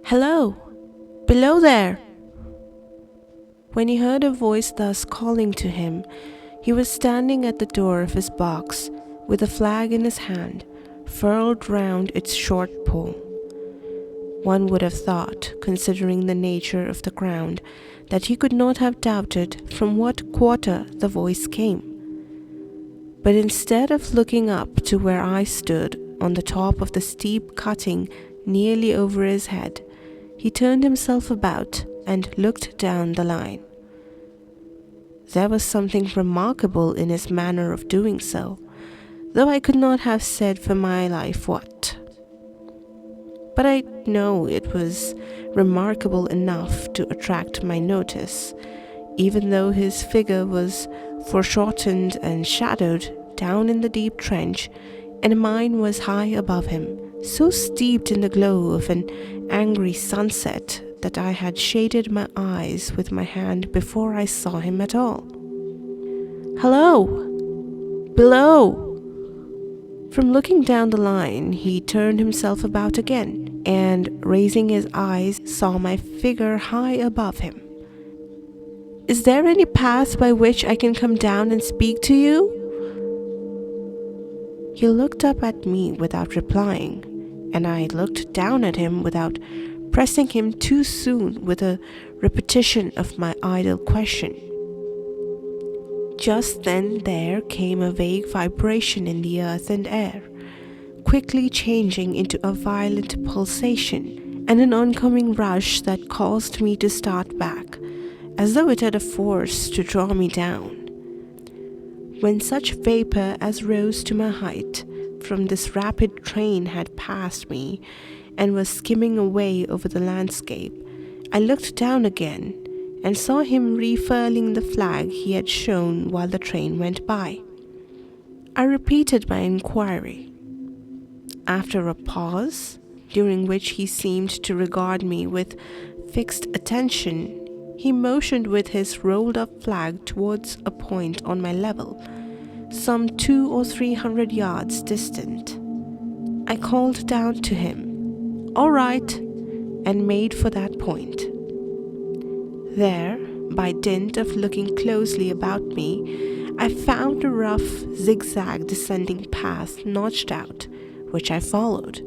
"Hello! Below there!" When he heard a voice thus calling to him, he was standing at the door of his box with a flag in his hand, furled round its short pole. One would have thought, considering the nature of the ground, that he could not have doubted from what quarter the voice came. But instead of looking up to where I stood on the top of the steep cutting nearly over his head, he turned himself about and looked down the line. There was something remarkable in his manner of doing so, though I could not have said for my life what. But I know it was remarkable enough to attract my notice, even though his figure was foreshortened and shadowed down in the deep trench, and mine was high above him, so steeped in the glow of an angry sunset that I had shaded my eyes with my hand before I saw him at all. "Hello! Below!" From looking down the line, he turned himself about again, and raising his eyes, saw my figure high above him. "Is there any path by which I can come down and speak to you?" He looked up at me without replying, and I looked down at him without pressing him too soon with a repetition of my idle question. Just then there came a vague vibration in the earth and air, quickly changing into a violent pulsation and an oncoming rush that caused me to start back, as though it had a force to draw me down. When such vapor as rose to my height from this rapid train had passed me and was skimming away over the landscape, I looked down again and saw him refurling the flag he had shown while the train went by. I repeated my inquiry. After a pause, during which he seemed to regard me with fixed attention, he motioned with his rolled-up flag towards a point on my level, some 200 or 300 yards distant. I called down to him, "All right," and made for that point. There, by dint of looking closely about me, I found a rough, zigzag descending path notched out, which I followed.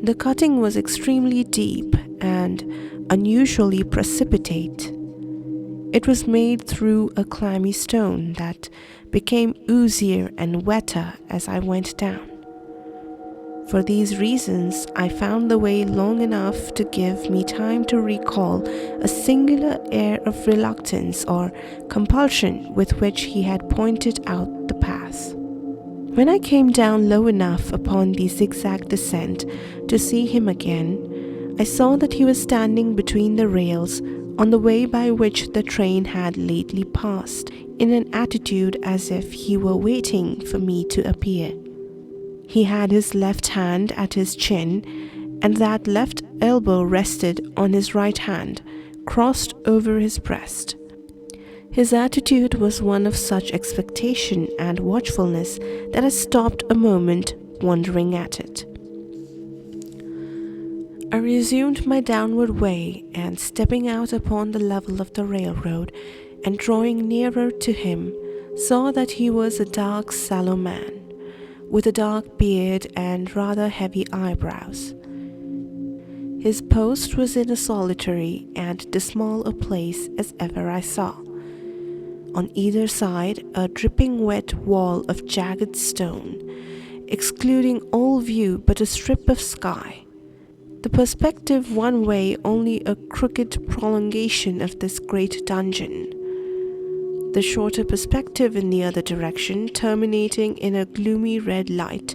The cutting was extremely deep and unusually precipitate. It was made through a clammy stone that became oozier and wetter as I went down. For these reasons, I found the way long enough to give me time to recall a singular air of reluctance or compulsion with which he had pointed out the path. When I came down low enough upon the zigzag descent to see him again, I saw that he was standing between the rails on the way by which the train had lately passed, in an attitude as if he were waiting for me to appear. He had his left hand at his chin, and that left elbow rested on his right hand, crossed over his breast. His attitude was one of such expectation and watchfulness that I stopped a moment, wondering at it. I resumed my downward way, and stepping out upon the level of the railroad and drawing nearer to him, saw that he was a dark, sallow man, with a dark beard and rather heavy eyebrows. His post was in a solitary and dismal a place as ever I saw. On either side, a dripping wet wall of jagged stone, excluding all view but a strip of sky. The perspective one way only a crooked prolongation of this great dungeon. The shorter perspective in the other direction terminating in a gloomy red light,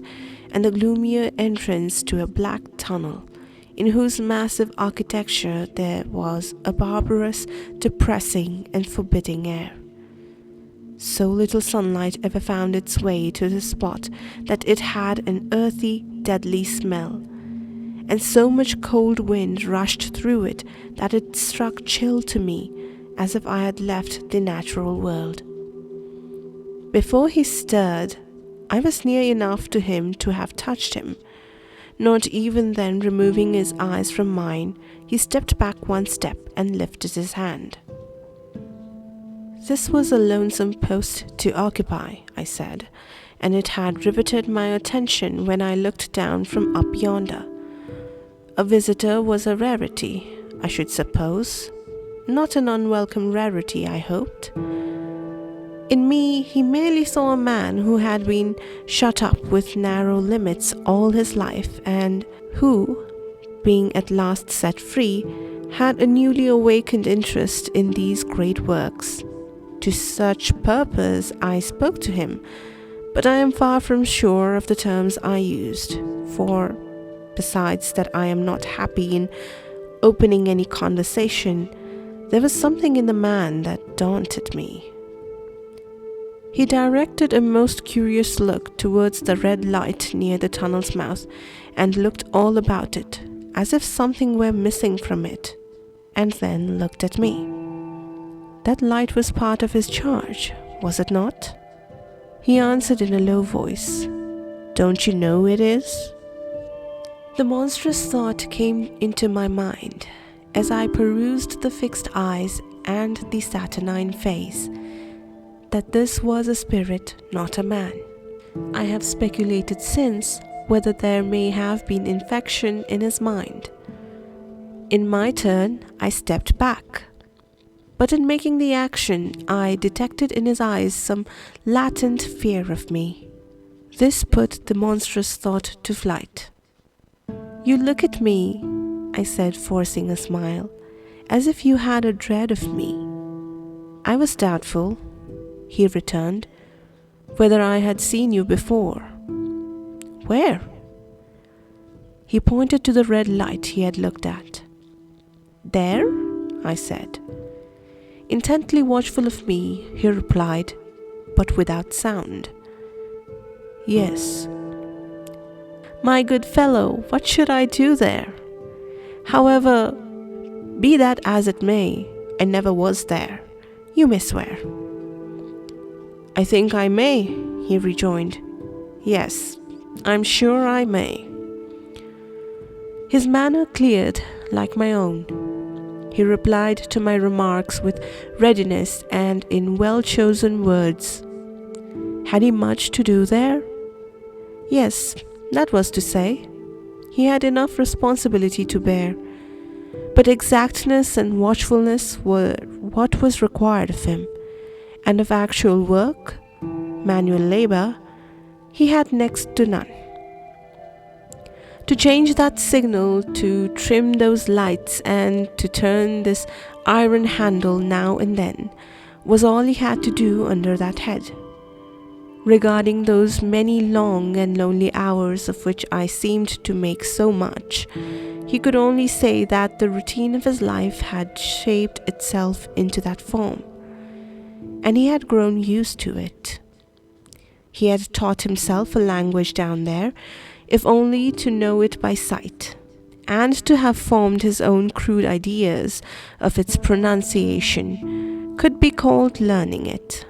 and the gloomier entrance to a black tunnel, in whose massive architecture there was a barbarous, depressing, and forbidding air. So little sunlight ever found its way to the spot that it had an earthy, deadly smell, and so much cold wind rushed through it that it struck chill to me, as if I had left the natural world. Before he stirred, I was near enough to him to have touched him, Not even then removing his eyes from mine, he stepped back one step and lifted his hand. This was a lonesome post to occupy, I said, and it had riveted my attention when I looked down from up yonder. A visitor was a rarity, I should suppose. Not an unwelcome rarity, I hoped. In me, he merely saw a man who had been shut up with narrow limits all his life and who, being at last set free, had a newly awakened interest in these great works. To such purpose I spoke to him, but I am far from sure of the terms I used, for, besides that I am not happy in opening any conversation, there was something in the man that daunted me. He directed a most curious look towards the red light near the tunnel's mouth and looked all about it, as if something were missing from it, and then looked at me. That light was part of his charge, was it not? He answered in a low voice, "Don't you know it is?" The monstrous thought came into my mind as I perused the fixed eyes and the saturnine face, that this was a spirit, not a man. I have speculated since whether there may have been infection in his mind. In my turn, I stepped back. But in making the action, I detected in his eyes some latent fear of me. This put the monstrous thought to flight. "You look at me," I said, forcing a smile, "as if you had a dread of me." I was doubtful, he returned, whether I had seen you before. "Where?" He pointed to the red light he had looked at. "There?" I said. Intently watchful of me, he replied, but without sound. "Yes." "My good fellow, what should I do there? However, be that as it may, I never was there. You may swear." "I think I may," he rejoined. "Yes, I'm sure I may." His manner cleared like my own. He replied to my remarks with readiness and in well-chosen words. Had he much to do there? Yes, that was to say. He had enough responsibility to bear, but exactness and watchfulness were what was required of him, and of actual work, manual labor, he had next to none. To change that signal, to trim those lights, and to turn this iron handle now and then, was all he had to do under that head. Regarding those many long and lonely hours of which I seemed to make so much, he could only say that the routine of his life had shaped itself into that form, and he had grown used to it. He had taught himself a language down there, if only to know it by sight, and to have formed his own crude ideas of its pronunciation could be called learning it.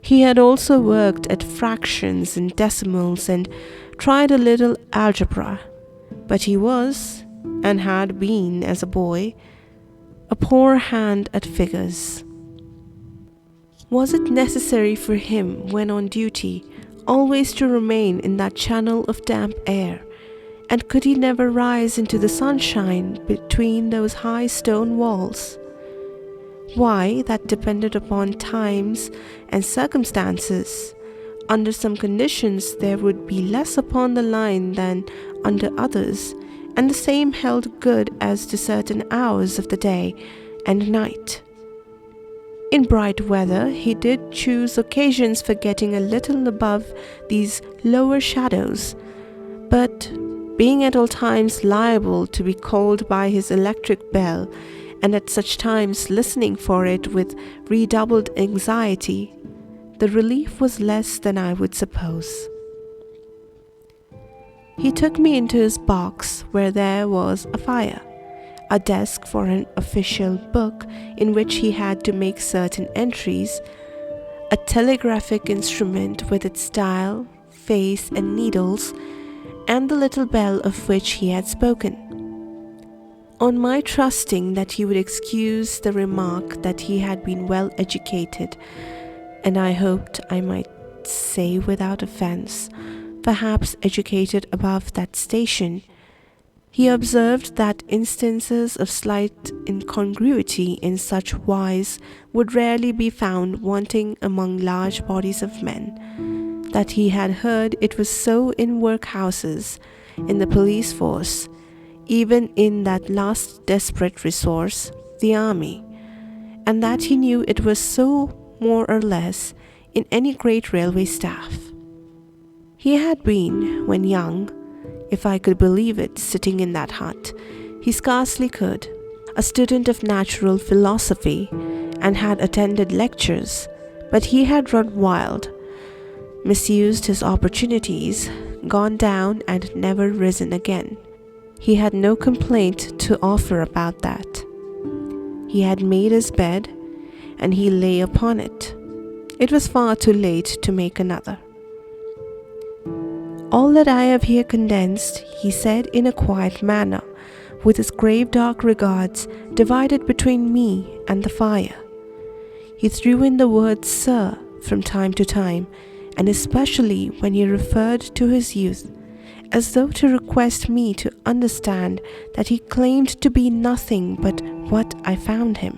He had also worked at fractions and decimals and tried a little algebra, but he was, and had been as a boy, a poor hand at figures. Was it necessary for him, when on duty, always to remain in that channel of damp air, and could he never rise into the sunshine between those high stone walls? Why, that depended upon times and circumstances. Under some conditions there would be less upon the line than under others, and the same held good as to certain hours of the day and night. In bright weather, he did choose occasions for getting a little above these lower shadows, but being at all times liable to be called by his electric bell, and at such times listening for it with redoubled anxiety, the relief was less than I would suppose. He took me into his box, where there was a fire, a desk for an official book in which he had to make certain entries, a telegraphic instrument with its dial, face and needles, and the little bell of which he had spoken. On my trusting that he would excuse the remark that he had been well educated, and I hoped I might say without offence, perhaps educated above that station, he observed that instances of slight incongruity in such wise would rarely be found wanting among large bodies of men, that he had heard it was so in workhouses, in the police force, even in that last desperate resource, the army, and that he knew it was so more or less in any great railway staff. He had been, when young, if I could believe it, sitting in that hut, he scarcely could, a student of natural philosophy, and had attended lectures, but he had run wild, misused his opportunities, gone down and never risen again. He had no complaint to offer about that. He had made his bed, and he lay upon it. It was far too late to make another. All that I have here condensed, he said in a quiet manner, with his grave dark regards divided between me and the fire. He threw in the word "sir" from time to time, and especially when he referred to his youth, as though to request me to understand that he claimed to be nothing but what I found him.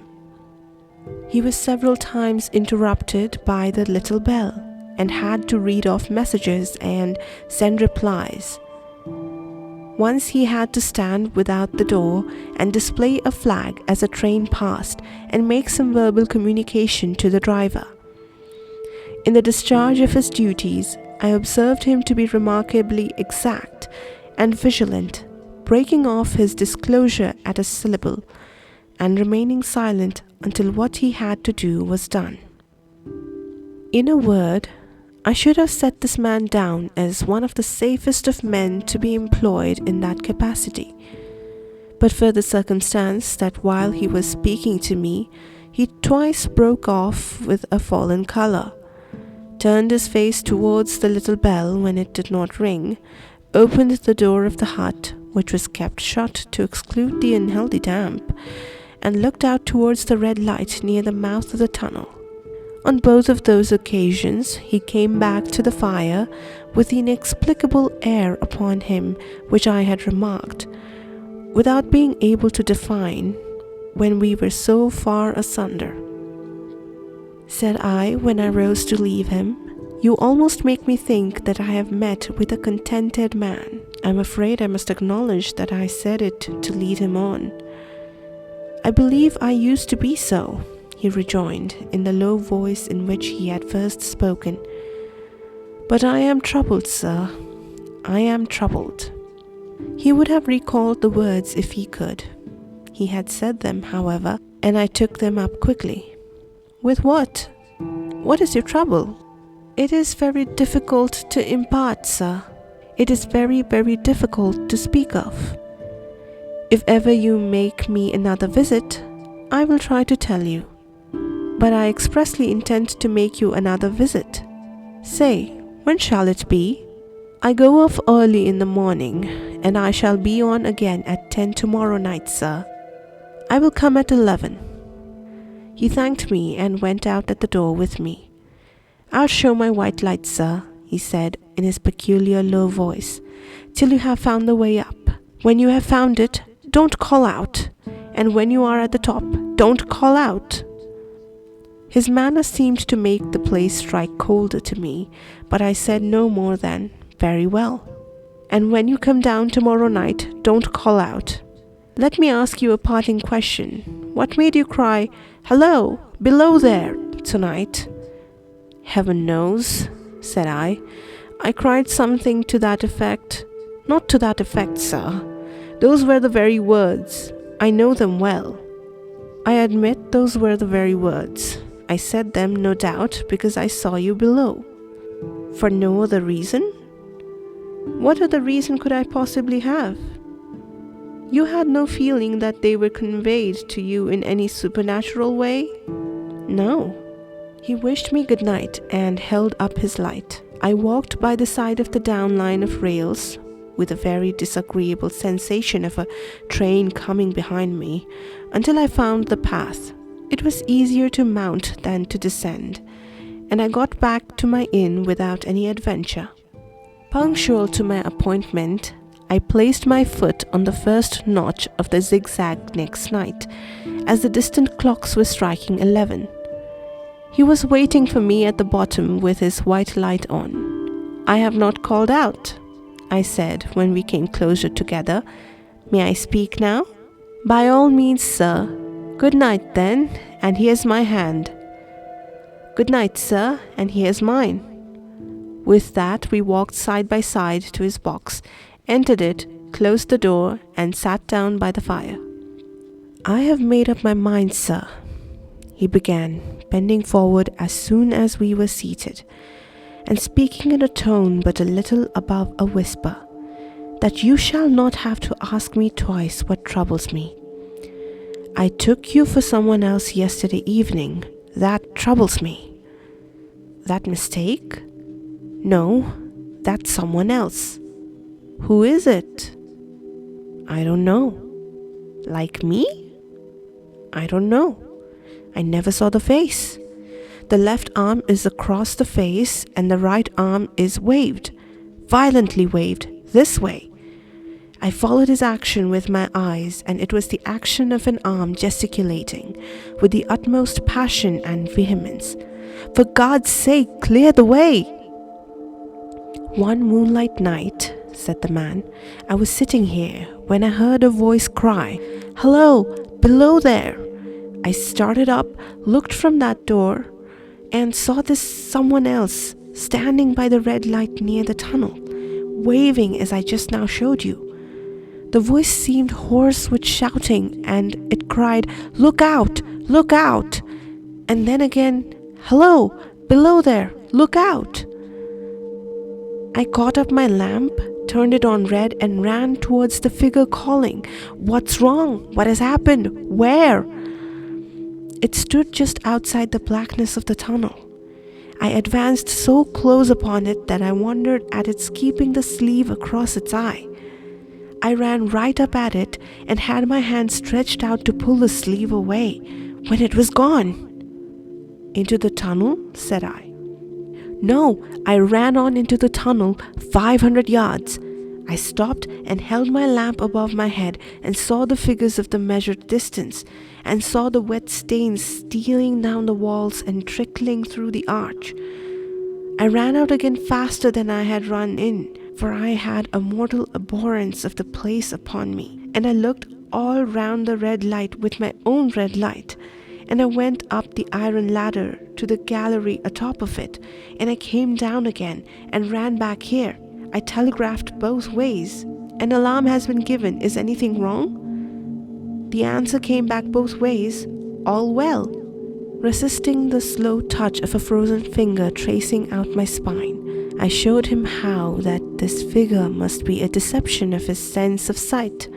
He was several times interrupted by the little bell, and had to read off messages and send replies. Once he had to stand without the door and display a flag as a train passed and make some verbal communication to the driver. In the discharge of his duties, I observed him to be remarkably exact and vigilant, breaking off his disclosure at a syllable, and remaining silent until what he had to do was done. In a word, I should have set this man down as one of the safest of men to be employed in that capacity, but for the circumstance that while he was speaking to me, he twice broke off with a fallen colour, turned his face towards the little bell when it did not ring, opened the door of the hut, which was kept shut to exclude the unhealthy damp, and looked out towards the red light near the mouth of the tunnel. On both of those occasions he came back to the fire with the inexplicable air upon him which I had remarked, without being able to define when we were so far asunder. Said I, when I rose to leave him, "You almost make me think that I have met with a contented man." I'm afraid I must acknowledge that I said it to lead him on. "I believe I used to be so," he rejoined in the low voice in which he had first spoken. "But I am troubled, sir. I am troubled." He would have recalled the words if he could. He had said them, however, and I took them up quickly. "With what? What is your trouble?" "It is very difficult to impart, sir. It is very, very difficult to speak of. If ever you make me another visit, I will try to tell you. But I expressly intend to make you another visit." "Say, when shall it be?" "I go off early in the morning, and I shall be on again at 10 tomorrow night, sir." "I will come at 11. He thanked me and went out at the door with me. "I'll show my white light, sir," he said in his peculiar low voice, "till you have found the way up. When you have found it, don't call out, and when you are at the top, don't call out." His manner seemed to make the place strike colder to me, but I said no more than, "Very well. And when you come down tomorrow night, don't call out. Let me ask you a parting question. What made you cry, 'Hello, below there,' tonight?" "Heaven knows," said I. "I cried something to that effect." "Not to that effect, sir. Those were the very words. I know them well." "I admit those were the very words. I said them, no doubt, because I saw you below." "For no other reason?" "What other reason could I possibly have?" "You had no feeling that they were conveyed to you in any supernatural way?" "No." He wished me good night and held up his light. I walked by the side of the down line of rails, with a very disagreeable sensation of a train coming behind me, until I found the path. It was easier to mount than to descend, and I got back to my inn without any adventure. Punctual to my appointment, I placed my foot on the first notch of the zigzag next night, as the distant clocks were striking 11. He was waiting for me at the bottom with his white light on. "I have not called out," I said when we came closer together. "May I speak now?" "By all means, sir. Good night, then, and here's my hand." "Good night, sir, and here's mine." With that, we walked side by side to his box, entered it, closed the door, and sat down by the fire. "I have made up my mind, sir," he began, bending forward as soon as we were seated, and speaking in a tone but a little above a whisper, "that you shall not have to ask me twice what troubles me. I took you for someone else yesterday evening. That troubles me." "That mistake?" "No, that's someone else." "Who is it?" "I don't know." "Like me?" "I don't know. I never saw the face. The left arm is across the face and the right arm is waved, violently waved, this way." I followed his action with my eyes, and it was the action of an arm gesticulating with the utmost passion and vehemence. "For God's sake, clear the way!" "One moonlight night," said the man, "I was sitting here when I heard a voice cry, 'Hello, below there!' I started up, looked from that door, and saw this someone else standing by the red light near the tunnel, waving as I just now showed you. The voice seemed hoarse with shouting, and it cried, 'Look out! Look out!' And then again, 'Hello, below there! Look out!' I caught up my lamp, turned it on red, and ran towards the figure calling, 'What's wrong? What has happened? Where?' It stood just outside the blackness of the tunnel. I advanced so close upon it that I wondered at its keeping the sleeve across its eye. I ran right up at it and had my hand stretched out to pull the sleeve away, when it was gone." "Into the tunnel?" said I. "No, I ran on into the tunnel 500 yards. I stopped and held my lamp above my head and saw the figures of the measured distance, and saw the wet stains stealing down the walls and trickling through the arch. I ran out again faster than I had run in, for I had a mortal abhorrence of the place upon me, and I looked all round the red light with my own red light, and I went up the iron ladder to the gallery atop of it, and I came down again and ran back here. I telegraphed both ways. An alarm has been given. Is anything wrong?' The answer came back both ways, 'All well.' Resisting the slow touch of a frozen finger tracing out my spine, I showed him how that this figure must be a deception of his sense of sight,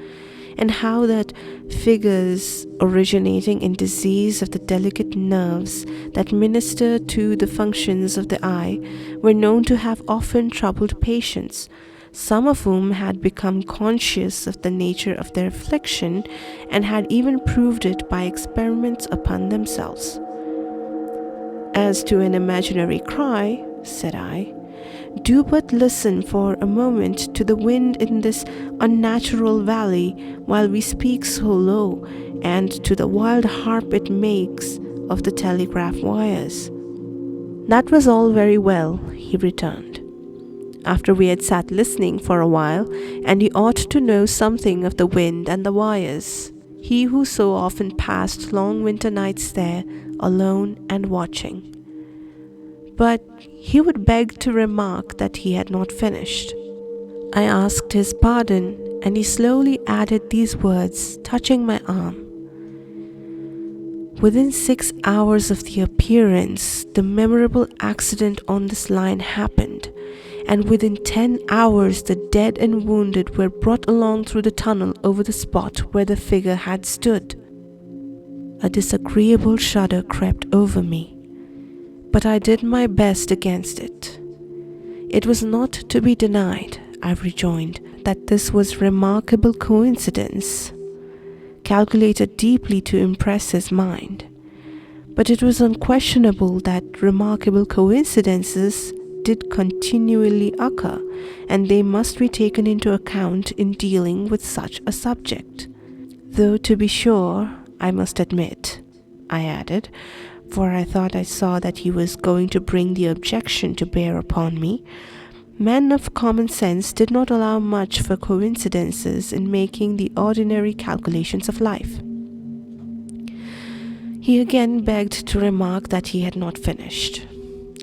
and how that figures originating in disease of the delicate nerves that minister to the functions of the eye were known to have often troubled patients, some of whom had become conscious of the nature of their affliction and had even proved it by experiments upon themselves. As to an imaginary cry, said I, do but listen for a moment to the wind in this unnatural valley while we speak so low, and to the wild harp it makes of the telegraph wires. That was all very well, he returned, after we had sat listening for a while, and he ought to know something of the wind and the wires, he who so often passed long winter nights there, alone and watching. But he would beg to remark that he had not finished. I asked his pardon, and he slowly added these words, touching my arm. Within 6 hours of the appearance, the memorable accident on this line happened, and within 10 hours the dead and wounded were brought along through the tunnel over the spot where the figure had stood. A disagreeable shudder crept over me, but I did my best against it. It was not to be denied, I rejoined, that this was remarkable coincidence, calculated deeply to impress his mind. But it was unquestionable that remarkable coincidences did continually occur, and they must be taken into account in dealing with such a subject. Though, to be sure, I must admit, I added, for I thought I saw that he was going to bring the objection to bear upon me, men of common sense did not allow much for coincidences in making the ordinary calculations of life. He again begged to remark that he had not finished.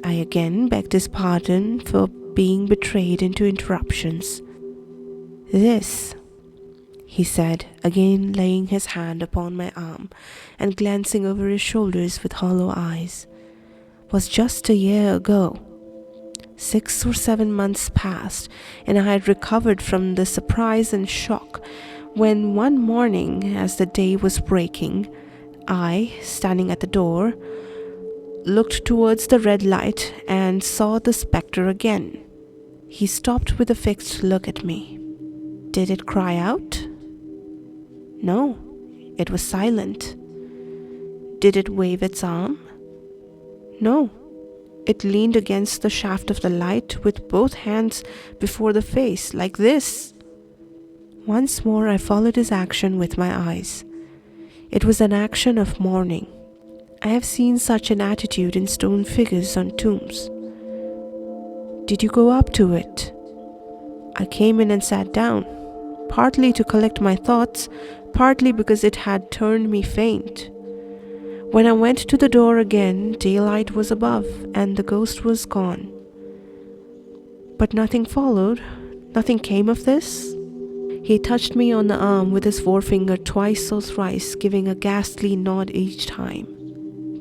I again begged his pardon for being betrayed into interruptions. This, he said, again laying his hand upon my arm and glancing over his shoulders with hollow eyes, was just a year ago. 6 or 7 months passed, and I had recovered from the surprise and shock when one morning, as the day was breaking, I, standing at the door, looked towards the red light and saw the spectre again. He stopped with a fixed look at me. Did it cry out? No, it was silent. Did it wave its arm? No, it leaned against the shaft of the light with both hands before the face, like this. Once more I followed his action with my eyes. It was an action of mourning. I have seen such an attitude in stone figures on tombs. Did you go up to it? I came in and sat down, partly to collect my thoughts, partly because it had turned me faint. When I went to the door again, daylight was above and the ghost was gone. But nothing followed. Nothing came of this. He touched me on the arm with his forefinger twice or thrice, giving a ghastly nod each time.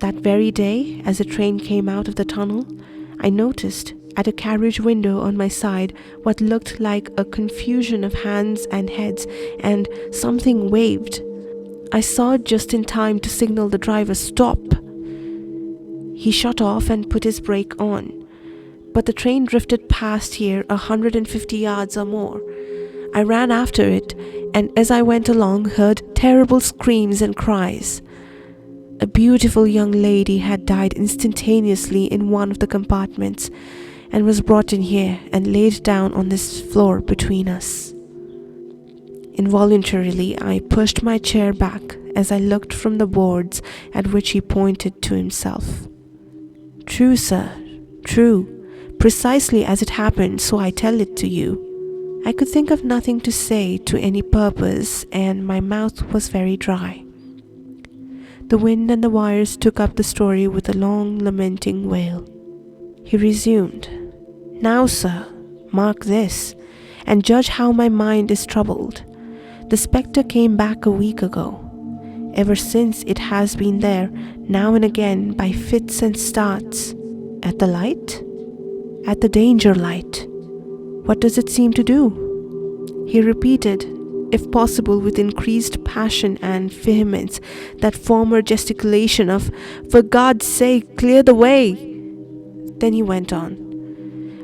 That very day, as a train came out of the tunnel, I noticed at a carriage window on my side what looked like a confusion of hands and heads, and something waved. I saw it just in time to signal the driver, "Stop!" He shut off and put his brake on, but the train drifted past here 150 yards or more. I ran after it, and as I went along heard terrible screams and cries. A beautiful young lady had died instantaneously in one of the compartments and was brought in here and laid down on this floor between us. Involuntarily, I pushed my chair back as I looked from the boards at which he pointed to himself. True, sir, true, precisely as it happened, so I tell it to you. I could think of nothing to say to any purpose, and my mouth was very dry. The wind and the wires took up the story with a long, lamenting wail. He resumed, "Now, sir, mark this, and judge how my mind is troubled. The spectre came back a week ago. Ever since it has been there, now and again, by fits and starts. At the light? At the danger light. What does it seem to do?" He repeated, if possible with increased passion and vehemence, that former gesticulation of, "For God's sake, clear the way!" Then he went on,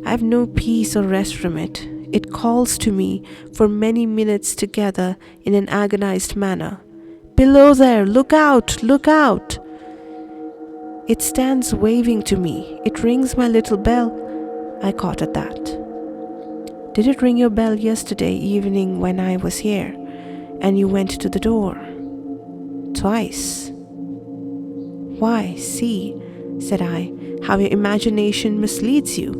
"I have no peace or rest from it. It calls to me for many minutes together in an agonized manner. 'Below there! Look out! Look out!' It stands waving to me. It rings my little bell." I caught at that. "Did it ring your bell yesterday evening when I was here, and you went to the door?" "Twice." "Why, see," said I, "how your imagination misleads you.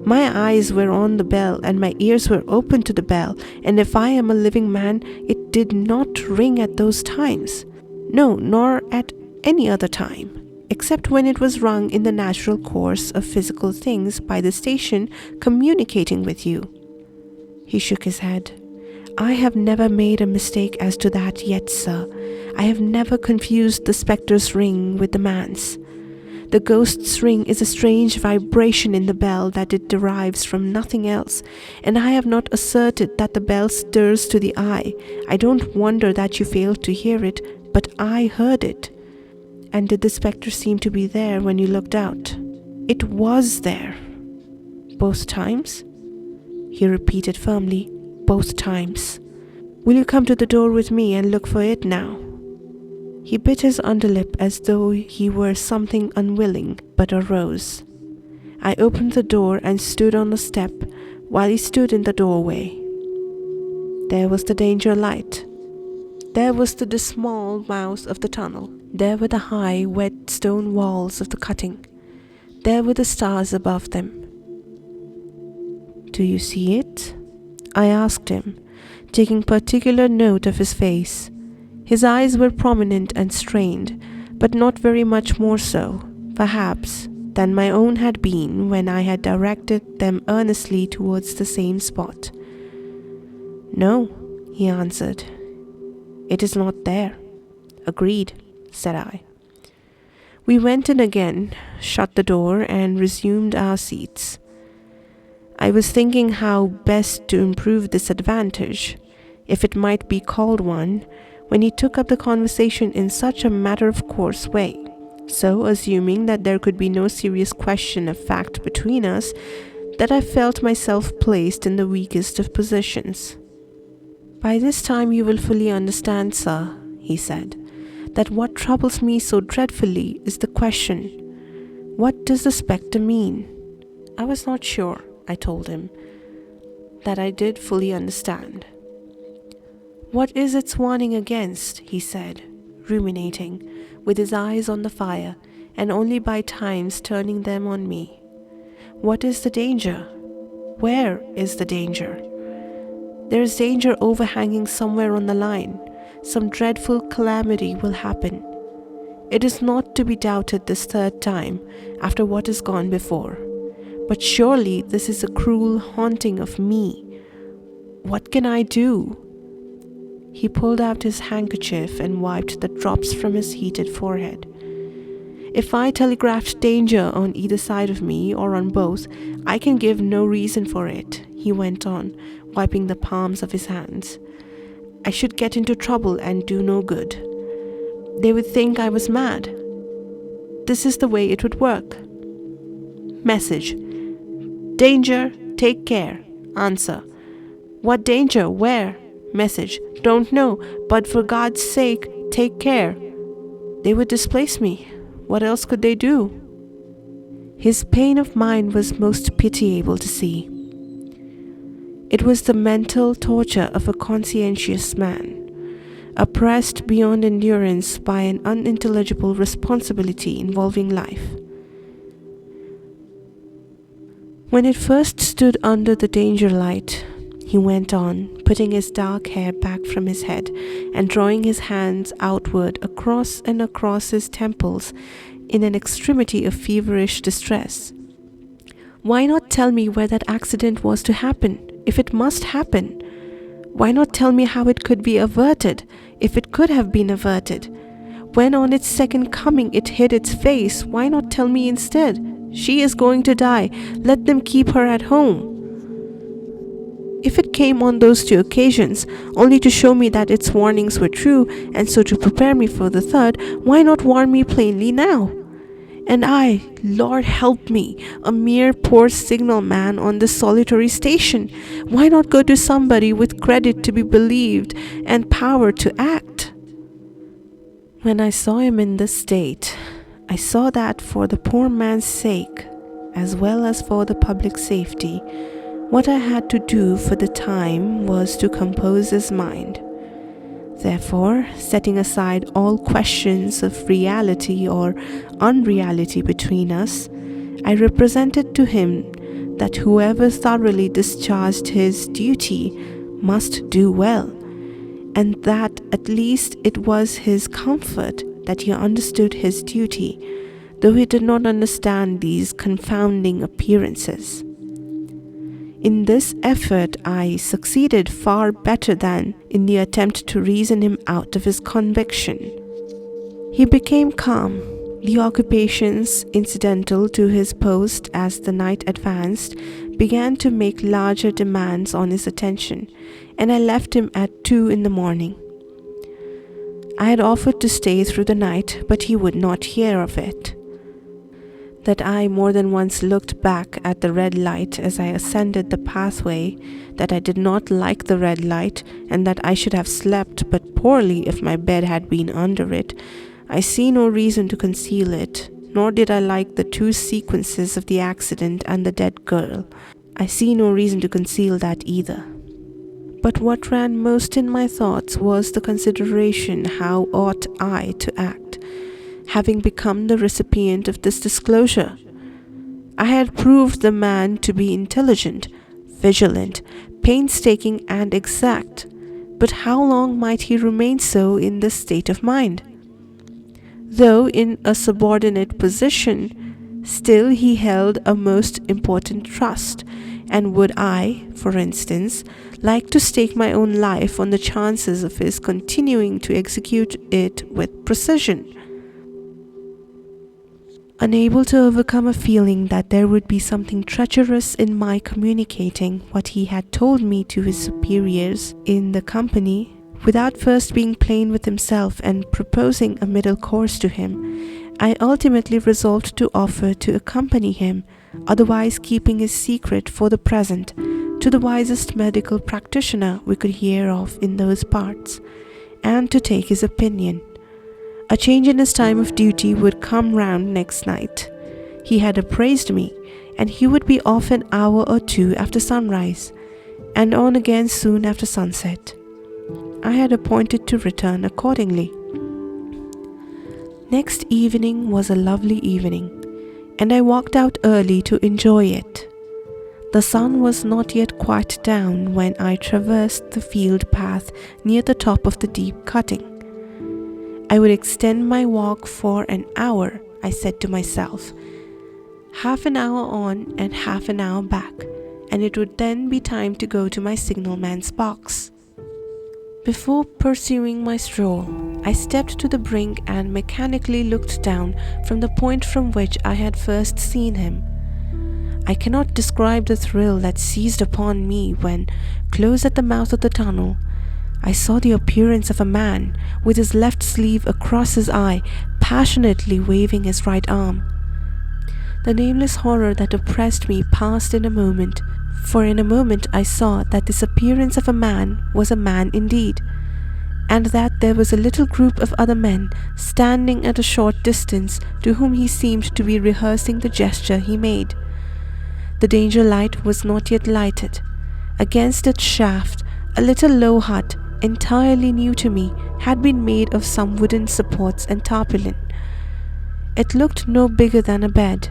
My eyes were on the bell, and my ears were open to the bell, and if I am a living man, it did not ring at those times. No, nor at any other time, except when it was rung in the natural course of physical things by the station communicating with you." He shook his head. "I have never made a mistake as to that yet, sir. I have never confused the spectre's ring with the man's. The ghost's ring is a strange vibration in the bell that it derives from nothing else, and I have not asserted that the bell stirs to the eye. I don't wonder that you failed to hear it, but I heard it." "And did the spectre seem to be there when you looked out?" "It was there." "Both times?" He repeated firmly, both times. Will you come to the door with me and look for it now? He bit his underlip as though he were something unwilling, but arose. I opened the door and stood on the step while he stood in the doorway. There was the danger light. There was the small mouth of the tunnel. There were the high, wet stone walls of the cutting. There were the stars above them. Do you see it? I asked him, taking particular note of his face. His eyes were prominent and strained, but not very much more so, perhaps, than my own had been when I had directed them earnestly towards the same spot. No, he answered. It is not there. Agreed, said I. We went in again, shut the door, and resumed our seats. I was thinking how best to improve this advantage, if it might be called one, when he took up the conversation in such a matter-of-course way. So, assuming that there could be no serious question of fact between us, that I felt myself placed in the weakest of positions. By this time you will fully understand, sir, he said, that what troubles me so dreadfully is the question, what does the spectre mean? I was not sure, I told him, that I did fully understand. What is its warning against? He said, ruminating, with his eyes on the fire, and only by times turning them on me. What is the danger? Where is the danger? There is danger overhanging somewhere on the line. Some dreadful calamity will happen. It is not to be doubted this third time, after what has gone before. But surely this is a cruel haunting of me. What can I do? He pulled out his handkerchief and wiped the drops from his heated forehead. If I telegraphed danger on either side of me or on both, I can give no reason for it, he went on, wiping the palms of his hands. I should get into trouble and do no good. They would think I was mad. This is the way it would work. Message. Danger, take care. Answer. What danger? Where? Message. Don't know, but for God's sake, take care. They would displace me. What else could they do? His pain of mind was most pitiable to see. It was the mental torture of a conscientious man, oppressed beyond endurance by an unintelligible responsibility involving life. When it first stood under the danger light, he went on, putting his dark hair back from his head and drawing his hands outward across and across his temples in an extremity of feverish distress. Why not tell me where that accident was to happen, if it must happen? Why not tell me how it could be averted, if it could have been averted? When on its second coming it hid its face, why not tell me instead, she is going to die, let them keep her at home? If it came on those two occasions, only to show me that its warnings were true, and so to prepare me for the third, why not warn me plainly now? And I, Lord help me, a mere poor signalman on this solitary station, why not go to somebody with credit to be believed and power to act? When I saw him in this state, I saw that for the poor man's sake, as well as for the public safety, what I had to do for the time was to compose his mind. Therefore, setting aside all questions of reality or unreality between us, I represented to him that whoever thoroughly discharged his duty must do well, and that at least it was his comfort that he understood his duty, though he did not understand these confounding appearances. In this effort I succeeded far better than in the attempt to reason him out of his conviction. He became calm. The occupations incidental to his post as the night advanced began to make larger demands on his attention, and I left him at 2 a.m. I had offered to stay through the night, but he would not hear of it. that I more than once looked back at the red light as I ascended the pathway, that I did not like the red light, and that I should have slept but poorly if my bed had been under it, I see no reason to conceal it, nor did I like the two sequences of the accident and the dead girl. I see no reason to conceal that either. But what ran most in my thoughts was the consideration how ought I to act, having become the recipient of this disclosure. I had proved the man to be intelligent, vigilant, painstaking, and exact, but how long might he remain so in this state of mind? Though in a subordinate position, still he held a most important trust, and would I, for instance, like to stake my own life on the chances of his continuing to execute it with precision? Unable to overcome a feeling that there would be something treacherous in my communicating what he had told me to his superiors in the company, without first being plain with himself and proposing a middle course to him, I ultimately resolved to offer to accompany him, otherwise keeping his secret for the present, to the wisest medical practitioner we could hear of in those parts, and to take his opinion. A change in his time of duty would come round next night. He had appraised me, and he would be off an hour or two after sunrise, and on again soon after sunset. I had appointed to return accordingly. Next evening was a lovely evening, and I walked out early to enjoy it. The sun was not yet quite down when I traversed the field path near the top of the deep cutting. I would extend my walk for an hour, I said to myself, half an hour on and half an hour back, and it would then be time to go to my signalman's box. Before pursuing my stroll, I stepped to the brink and mechanically looked down from the point from which I had first seen him. I cannot describe the thrill that seized upon me when, close at the mouth of the tunnel, I saw the appearance of a man with his left sleeve across his eye, passionately waving his right arm. The nameless horror that oppressed me passed in a moment, for in a moment I saw that this appearance of a man was a man indeed, and that there was a little group of other men standing at a short distance to whom he seemed to be rehearsing the gesture he made. The danger light was not yet lighted. Against its shaft, a little low hut, entirely new to me, had been made of some wooden supports and tarpaulin. It looked no bigger than a bed.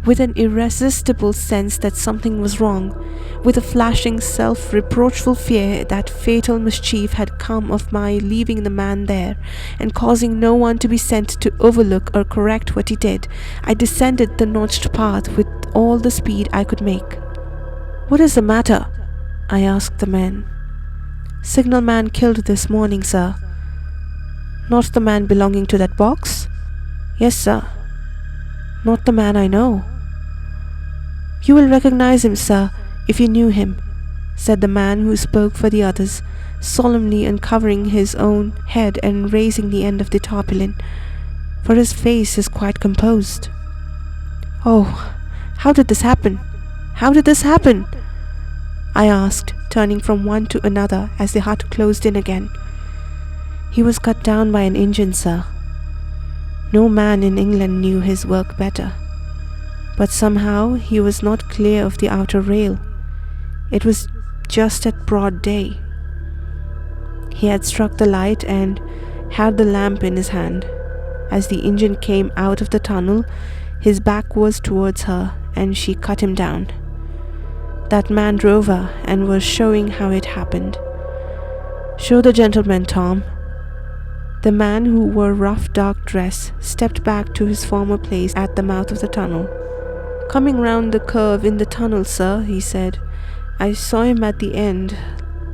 With an irresistible sense that something was wrong, with a flashing self-reproachful fear that fatal mischief had come of my leaving the man there, and causing no one to be sent to overlook or correct what he did, I descended the notched path with all the speed I could make. "What is the matter?" I asked the man. "Signalman killed this morning, sir." "Not the man belonging to that box?" "Yes, sir." "Not the man I know." "You will recognize him, sir, if you knew him," said the man who spoke for the others, solemnly uncovering his own head and raising the end of the tarpaulin, "for his face is quite composed." "Oh, how did this happen? How did this happen?" I asked, turning from one to another as the hut closed in again. "He was cut down by an engine, sir. No man in England knew his work better. But somehow he was not clear of the outer rail. It was just at broad day. He had struck the light and had the lamp in his hand. As the engine came out of the tunnel, his back was towards her, and she cut him down. That man drove her and was showing how it happened. Show the gentleman, Tom." The man, who wore rough dark dress, stepped back to his former place at the mouth of the tunnel. "Coming round the curve in the tunnel, sir," he said. "I saw him at the end,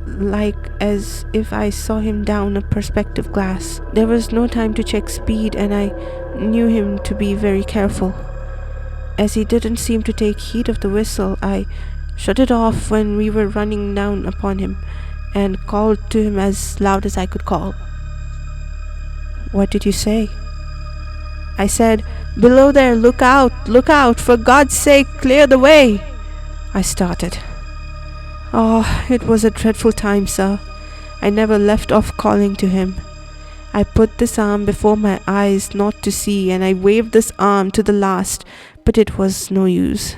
like as if I saw him down a perspective glass. There was no time to check speed, and I knew him to be very careful. As he didn't seem to take heed of the whistle, I shut it off when we were running down upon him, and called to him as loud as I could call." "What did you say?" "I said, "Below there, look out, for God's sake, clear the way," I started. Oh, it was a dreadful time, sir. I never left off calling to him. I put this arm before my eyes not to see, and I waved this arm to the last, but it was no use.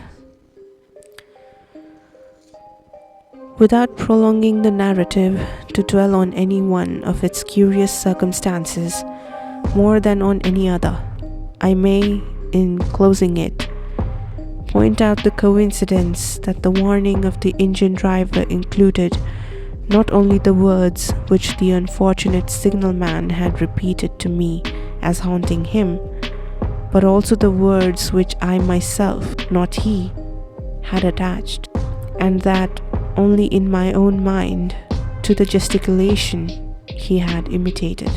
Without prolonging the narrative to dwell on any one of its curious circumstances more than on any other, I may, in closing it, point out the coincidence that the warning of the engine driver included not only the words which the unfortunate signalman had repeated to me as haunting him, but also the words which I myself, not he, had attached, and that only in my own mind, to the gesticulation he had imitated.